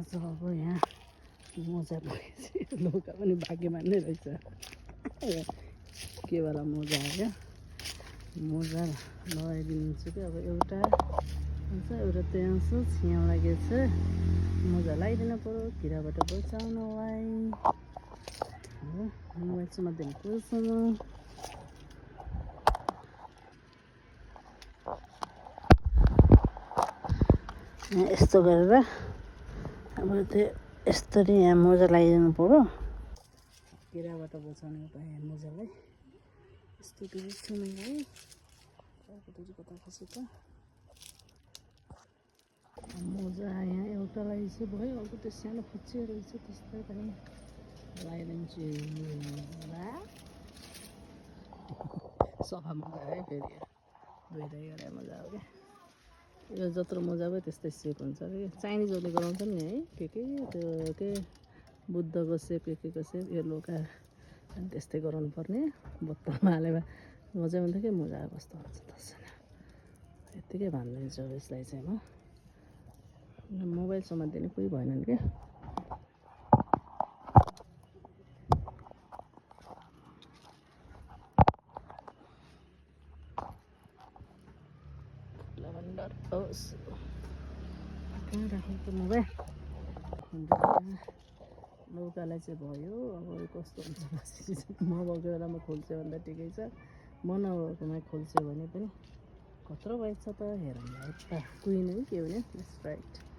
आज अब यहाँ मोजा पुगेपछि लौका पनि भाग्यमान नै रहेछ के वाला मोजा आयो मोजा लगाइदिन्छु कि अब एउटा हुन्छ एउटा त्यहाँ छ छियाउ लागेको छ मोजा लगाइदिनु पऱ्यो किराबाट बचाउनलाई मोबाइल समात्दैन कोसँग यस्तो गरेर अब त्यो यसरी यहाँ मोजा लगाइदिनु पऱ्यो किराबाट बचाउने उपाय मोजालाई यस्तो बिर्छु मैले है कता खस्यो त मोजा यहाँ एउटा लगाइसक्यो भयो अर्को त्यो सानो फुच्चियो रहेछ त्यस्तै पनि लगाइदिन्छु सफा मोजा है फेरि धोइधाइ गरे मोजा हो क्या यो जत्रो मोजा भयो त्यस्तै सेप हुन्छ कि चाइनिजहरूले गराउँछ नि है त्यो के बुद्धको सेप के सेप यो लौका अनि त्यस्तै गराउनु पर्ने बोतलमा हालेर मजा हुन्थ्यो कि मोजा कस्तो हुन्छ थाहा यत्तिकै भनिदिन्छु अब यसलाई चाहिँ म मोबाइल समात्दिने कोही भएन क्या लभन्डर कहाँ राखेको मोबाइल लौकालाई चाहिँ भयो अब कस्तो हुन्छ म भएको बेलामा खोल्छ भन्दा ठिकै छ म नभएकोमा खोल्छ भने पनि कत्रो भएछ त हेरौँ त कुहिने के हो नि राइट